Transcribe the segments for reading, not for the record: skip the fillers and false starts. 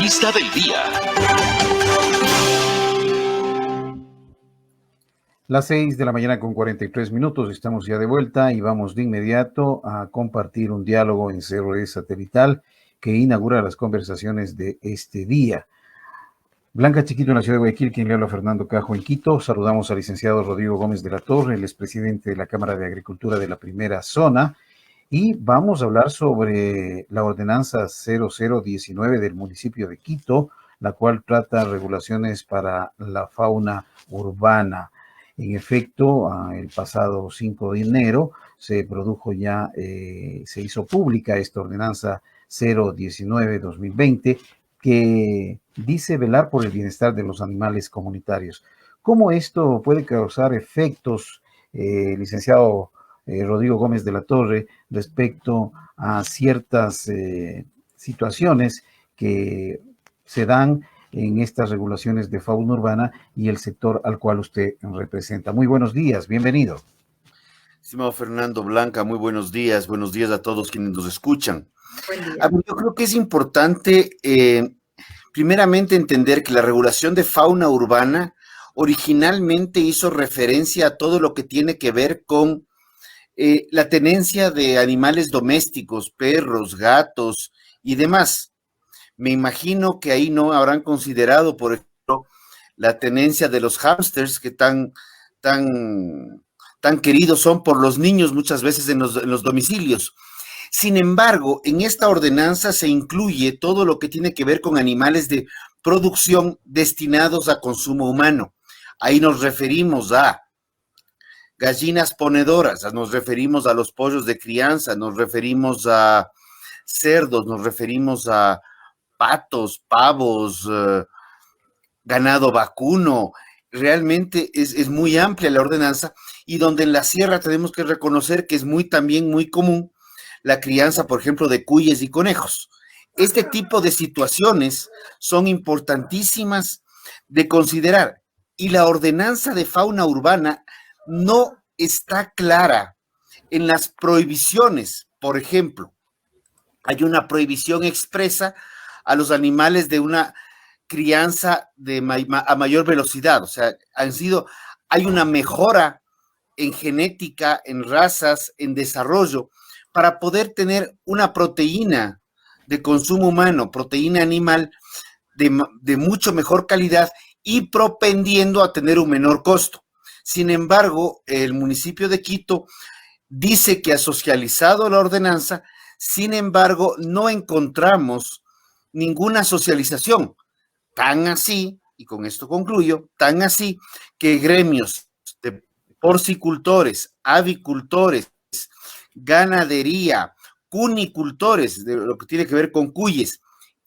Entrevista del día. Las 6 de la mañana con 43 minutos, estamos ya de vuelta y vamos de inmediato a compartir un diálogo en CRE Satelital que inaugura las conversaciones de este día. Blanca Chiquito en la ciudad de Guayaquil, quien le habla Fernando Cajo en Quito. Saludamos al licenciado Rodrigo Gómez de la Torre, el expresidente de la Cámara de Agricultura de la Primera Zona, y vamos a hablar sobre la ordenanza 0019 del municipio de Quito, la cual trata regulaciones para la fauna urbana. En efecto, el pasado 5 de enero se produjo ya, se hizo pública esta ordenanza 019-2020 que dice velar por el bienestar de los animales comunitarios. ¿Cómo esto puede causar efectos, licenciado Rodrigo Gómez de la Torre, respecto a ciertas situaciones que se dan en estas regulaciones de fauna urbana y el sector al cual usted representa? Muy buenos días, bienvenido. Estimado Fernando, Blanca, muy buenos días a todos quienes nos escuchan. Yo creo que es importante, primeramente, entender que la regulación de fauna urbana originalmente hizo referencia a todo lo que tiene que ver con la tenencia de animales domésticos, perros, gatos y demás. Me imagino que ahí no habrán considerado, por ejemplo, la tenencia de los hámsters que tan queridos son por los niños muchas veces en los domicilios. Sin embargo, en esta ordenanza se incluye todo lo que tiene que ver con animales de producción destinados a consumo humano. Ahí nos referimos a gallinas ponedoras, nos referimos a los pollos de crianza, nos referimos a cerdos, nos referimos a patos, pavos, ganado vacuno. Realmente es muy amplia la ordenanza, y donde en la sierra tenemos que reconocer que es también muy común la crianza, por ejemplo, de cuyes y conejos. Este tipo de situaciones son importantísimas de considerar, y la ordenanza de fauna urbana no está clara en las prohibiciones. Por ejemplo, hay una prohibición expresa a los animales de una crianza a mayor velocidad. O sea, hay una mejora en genética, en razas, en desarrollo, para poder tener una proteína de consumo humano, proteína animal de mucho mejor calidad y propendiendo a tener un menor costo. Sin embargo, el municipio de Quito dice que ha socializado la ordenanza. Sin embargo, no encontramos ninguna socialización. Tan así, y con esto concluyo, tan así que gremios de porcicultores, avicultores, ganadería, cunicultores, de lo que tiene que ver con cuyes,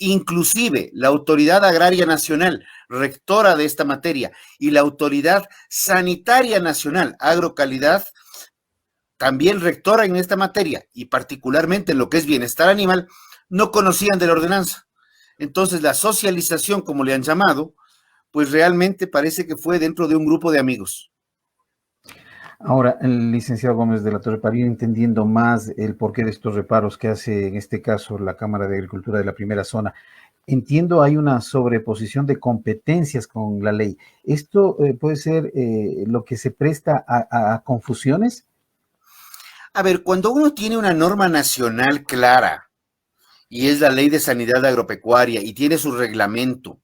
inclusive la Autoridad Agraria Nacional, rectora de esta materia, y la Autoridad Sanitaria Nacional, Agrocalidad, también rectora en esta materia, y particularmente en lo que es bienestar animal, no conocían de la ordenanza. Entonces, la socialización, como le han llamado, pues realmente parece que fue dentro de un grupo de amigos. Ahora, el licenciado Gómez de la Torre, para ir entendiendo más el porqué de estos reparos que hace en este caso la Cámara de Agricultura de la Primera Zona, entiendo hay una sobreposición de competencias con la ley. ¿Esto puede ser lo que se presta a confusiones? A ver, cuando uno tiene una norma nacional clara, y es la Ley de Sanidad Agropecuaria, y tiene su reglamento,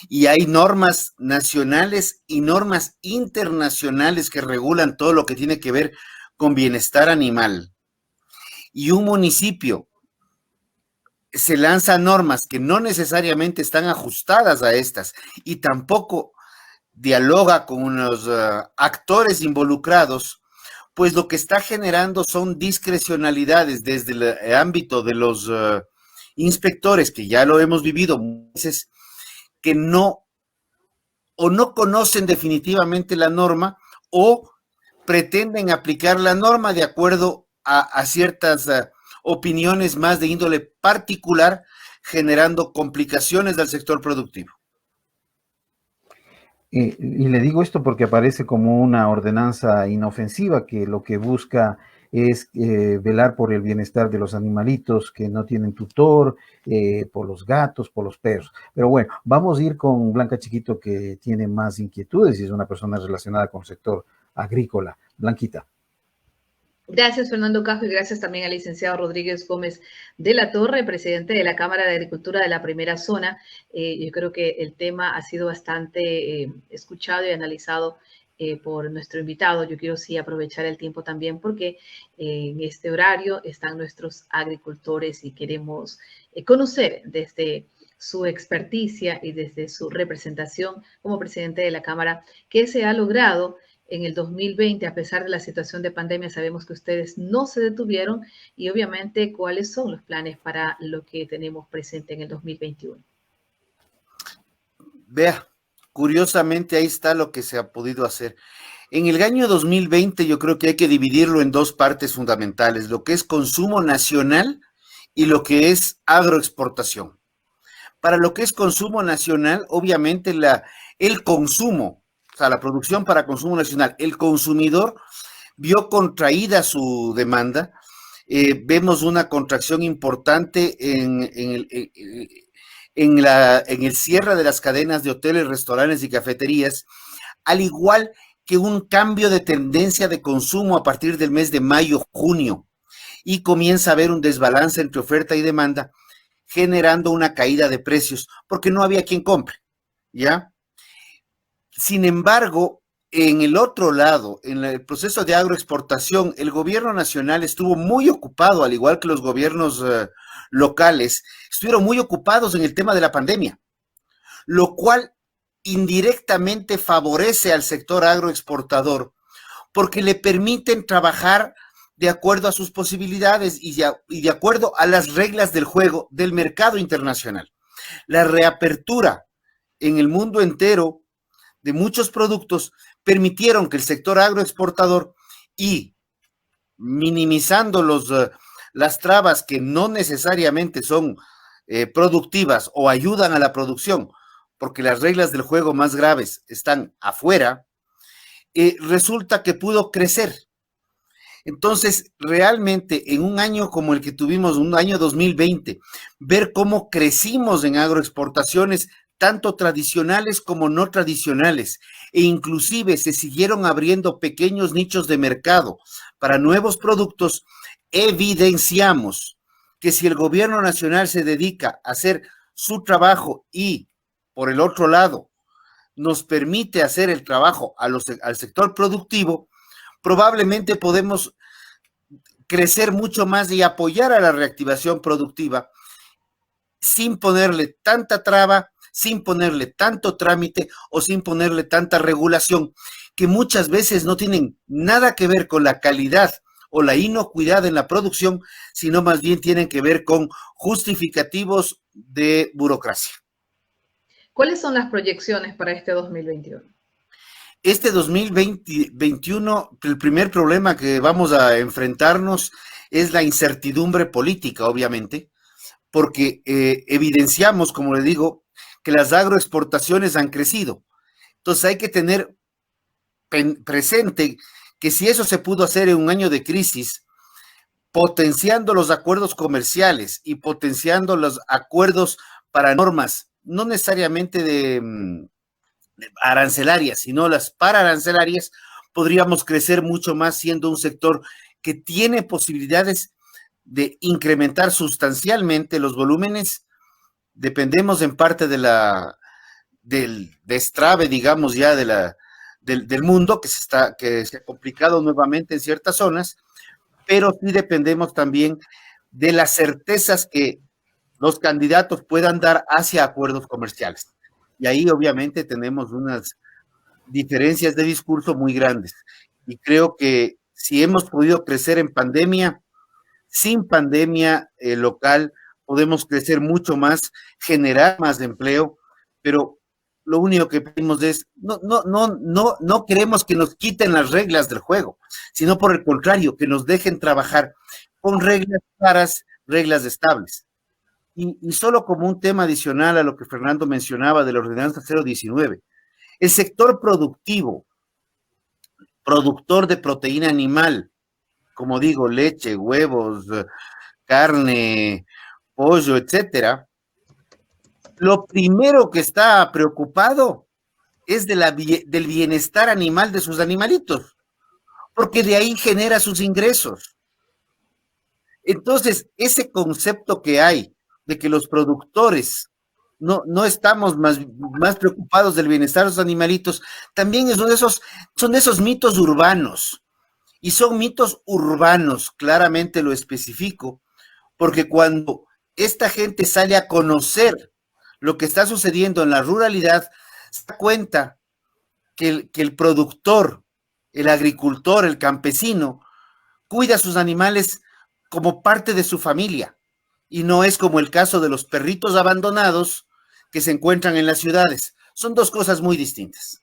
y hay normas nacionales y normas internacionales que regulan todo lo que tiene que ver con bienestar animal, y un municipio se lanza normas que no necesariamente están ajustadas a estas, y tampoco dialoga con los actores involucrados, pues lo que está generando son discrecionalidades desde el ámbito de los inspectores, que ya lo hemos vivido muchas veces, que no conocen definitivamente la norma, o pretenden aplicar la norma de acuerdo a ciertas opiniones más de índole particular, generando complicaciones del sector productivo. Y le digo esto porque aparece como una ordenanza inofensiva que lo que busca es velar por el bienestar de los animalitos que no tienen tutor, por los gatos, por los perros. Pero bueno, vamos a ir con Blanca Chiquito, que tiene más inquietudes y es una persona relacionada con el sector agrícola. Blanquita. Gracias, Fernando Cajo, y gracias también al licenciado Rodríguez Gómez de la Torre, presidente de la Cámara de Agricultura de la Primera Zona. Yo creo que el tema ha sido bastante escuchado y analizado por nuestro invitado. Yo quiero sí aprovechar el tiempo también porque en este horario están nuestros agricultores y queremos conocer desde su experticia y desde su representación como presidente de la Cámara qué se ha logrado en el 2020, a pesar de la situación de pandemia. Sabemos que ustedes no se detuvieron y obviamente cuáles son los planes para lo que tenemos presente en el 2021. Vea, curiosamente ahí está lo que se ha podido hacer. En el año 2020 yo creo que hay que dividirlo en dos partes fundamentales, lo que es consumo nacional y lo que es agroexportación. Para lo que es consumo nacional, obviamente el consumo, o sea, la producción para consumo nacional, el consumidor vio contraída su demanda. Vemos una contracción importante en el cierre de las cadenas de hoteles, restaurantes y cafeterías, al igual que un cambio de tendencia de consumo a partir del mes de mayo, junio, y comienza a haber un desbalance entre oferta y demanda, generando una caída de precios, porque no había quien compre, ¿ya? Sin embargo, en el otro lado, en el proceso de agroexportación, el gobierno nacional estuvo muy ocupado, al igual que los gobiernos locales, estuvieron muy ocupados en el tema de la pandemia, lo cual indirectamente favorece al sector agroexportador, porque le permiten trabajar de acuerdo a sus posibilidades y de acuerdo a las reglas del juego del mercado internacional. La reapertura en el mundo entero de muchos productos permitieron que el sector agroexportador, y minimizando las trabas que no necesariamente son productivas o ayudan a la producción, porque las reglas del juego más graves están afuera, resulta que pudo crecer. Entonces, realmente en un año como el que tuvimos, un año 2020, ver cómo crecimos en agroexportaciones, tanto tradicionales como no tradicionales, e inclusive se siguieron abriendo pequeños nichos de mercado para nuevos productos, evidenciamos que si el gobierno nacional se dedica a hacer su trabajo y, por el otro lado, nos permite hacer el trabajo al sector productivo, probablemente podemos crecer mucho más y apoyar a la reactivación productiva sin ponerle tanta traba, sin ponerle tanto trámite o sin ponerle tanta regulación, que muchas veces no tienen nada que ver con la calidad o la inocuidad en la producción, sino más bien tienen que ver con justificativos de burocracia. ¿Cuáles son las proyecciones para este 2021? Este 2021, el primer problema que vamos a enfrentarnos es la incertidumbre política, obviamente, porque evidenciamos, como le digo, que las agroexportaciones han crecido. Entonces hay que tener presente que si eso se pudo hacer en un año de crisis, potenciando los acuerdos comerciales y potenciando los acuerdos para normas, no necesariamente de arancelarias, sino las pararancelarias, podríamos crecer mucho más siendo un sector que tiene posibilidades de incrementar sustancialmente los volúmenes. Dependemos en parte del destrave, digamos, ya del mundo que se ha complicado nuevamente en ciertas zonas, pero sí dependemos también de las certezas que los candidatos puedan dar hacia acuerdos comerciales. Y ahí obviamente tenemos unas diferencias de discurso muy grandes. Y creo que si hemos podido crecer en pandemia, sin pandemia local, podemos crecer mucho más, generar más empleo, pero lo único que pedimos es, no queremos que nos quiten las reglas del juego, sino por el contrario, que nos dejen trabajar con reglas claras, reglas estables. Y solo como un tema adicional a lo que Fernando mencionaba de la ordenanza 019, el sector productivo, productor de proteína animal, como digo, leche, huevos, carne, pollo, etcétera, lo primero que está preocupado es del bienestar animal de sus animalitos, porque de ahí genera sus ingresos. Entonces, ese concepto que hay de que los productores no estamos más preocupados del bienestar de los animalitos, también son de esos mitos urbanos. Y son mitos urbanos, claramente lo especifico, porque cuando esta gente sale a conocer lo que está sucediendo en la ruralidad, se da cuenta que el productor, el agricultor, el campesino, cuida a sus animales como parte de su familia, y no es como el caso de los perritos abandonados que se encuentran en las ciudades. Son dos cosas muy distintas.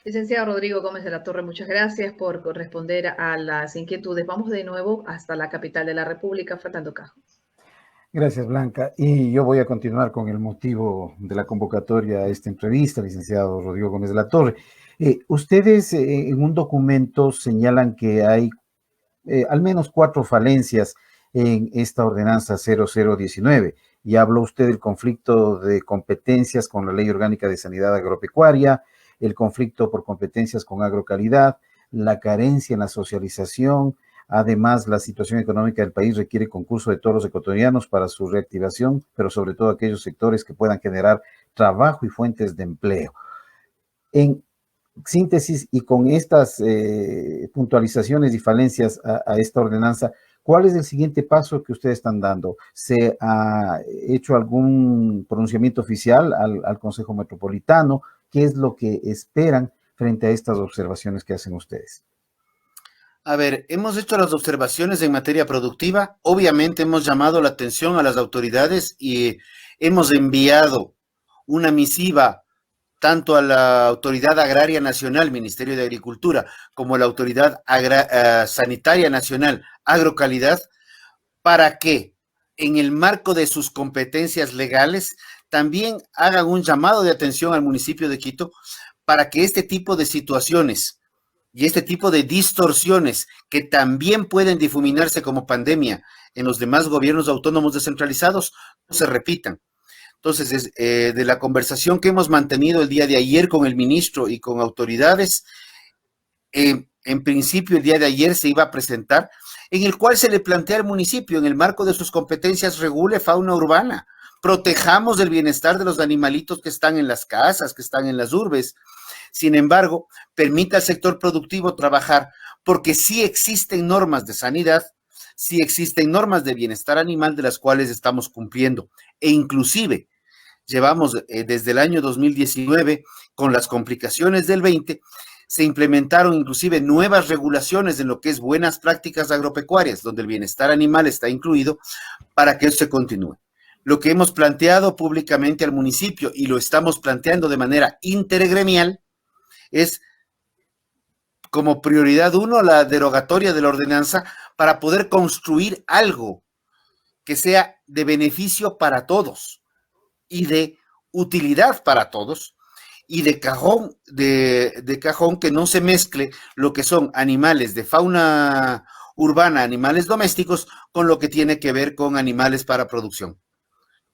Licenciado Rodrigo Gómez de la Torre, muchas gracias por responder a las inquietudes. Vamos de nuevo hasta la capital de la República, Fernando Cajo. Gracias, Blanca. Y yo voy a continuar con el motivo de la convocatoria a esta entrevista, licenciado Rodrigo Gómez de la Torre. Ustedes en un documento señalan que hay al menos 4 falencias en esta ordenanza 0019. Y habló usted del conflicto de competencias con la Ley Orgánica de Sanidad Agropecuaria, el conflicto por competencias con agrocalidad, la carencia en la socialización. Además, la situación económica del país requiere concurso de todos los ecuatorianos para su reactivación, pero sobre todo aquellos sectores que puedan generar trabajo y fuentes de empleo. En síntesis y con estas puntualizaciones y falencias a esta ordenanza, ¿cuál es el siguiente paso que ustedes están dando? ¿Se ha hecho algún pronunciamiento oficial al Consejo Metropolitano? ¿Qué es lo que esperan frente a estas observaciones que hacen ustedes? A ver, hemos hecho las observaciones en materia productiva. Obviamente hemos llamado la atención a las autoridades y hemos enviado una misiva tanto a la Autoridad Agraria Nacional, Ministerio de Agricultura, como a la Autoridad Sanitaria Nacional, Agrocalidad, para que en el marco de sus competencias legales también hagan un llamado de atención al municipio de Quito para que este tipo de situaciones y este tipo de distorsiones que también pueden difuminarse como pandemia en los demás gobiernos autónomos descentralizados no se repitan. Entonces, de la conversación que hemos mantenido el día de ayer con el ministro y con autoridades, en principio el día de ayer se iba a presentar, en el cual se le plantea al municipio, en el marco de sus competencias, regule fauna urbana, protejamos el bienestar de los animalitos que están en las casas, que están en las urbes. Sin embargo, permita al sector productivo trabajar, porque sí existen normas de sanidad, sí existen normas de bienestar animal de las cuales estamos cumpliendo, e inclusive llevamos desde el año 2019, con las complicaciones del 20, se implementaron inclusive nuevas regulaciones en lo que es buenas prácticas agropecuarias, donde el bienestar animal está incluido, para que eso se continúe. Lo que hemos planteado públicamente al municipio, y lo estamos planteando de manera intergremial, es como prioridad 1 la derogatoria de la ordenanza para poder construir algo que sea de beneficio para todos y de utilidad para todos, y de cajón que no se mezcle lo que son animales de fauna urbana, animales domésticos, con lo que tiene que ver con animales para producción.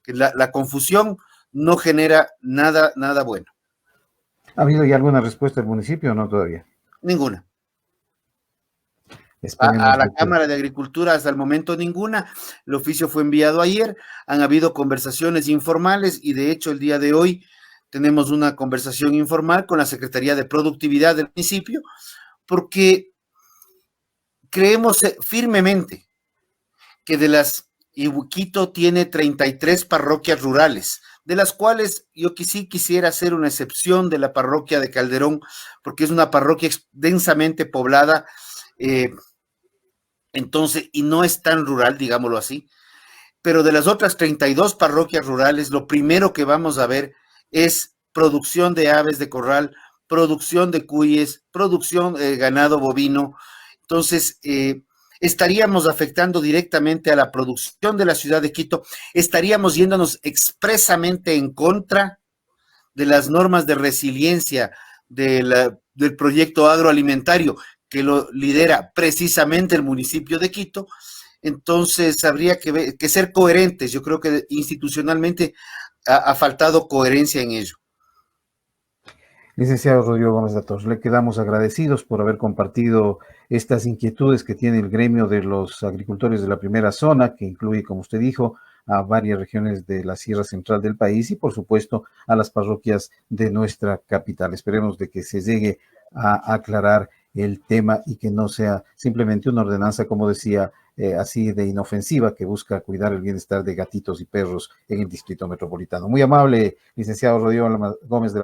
La confusión no genera nada bueno. ¿Ha habido ya alguna respuesta del municipio o no todavía? Ninguna. A la Cámara de Agricultura hasta el momento ninguna. El oficio fue enviado ayer. Han habido conversaciones informales y de hecho el día de hoy tenemos una conversación informal con la Secretaría de Productividad del municipio, porque creemos firmemente que Quito tiene 33 parroquias rurales, de las cuales yo sí quisiera hacer una excepción de la parroquia de Calderón, porque es una parroquia densamente poblada, entonces, y no es tan rural, digámoslo así, pero de las otras 32 parroquias rurales, lo primero que vamos a ver es producción de aves de corral, producción de cuyes, producción de ganado bovino. Entonces, estaríamos afectando directamente a la producción de la ciudad de Quito, estaríamos yéndonos expresamente en contra de las normas de resiliencia del proyecto agroalimentario, que lo lidera precisamente el municipio de Quito. Entonces habría que ser coherentes. Yo creo que institucionalmente ha faltado coherencia en ello. Licenciado Rodrigo Gómez Datos, le quedamos agradecidos por haber compartido estas inquietudes que tiene el gremio de los agricultores de la primera zona, que incluye, como usted dijo, a varias regiones de la Sierra Central del país y, por supuesto, a las parroquias de nuestra capital. Esperemos de que se llegue a aclarar el tema y que no sea simplemente una ordenanza, como decía, así de inofensiva, que busca cuidar el bienestar de gatitos y perros en el Distrito Metropolitano. Muy amable, licenciado Rodrigo Gómez de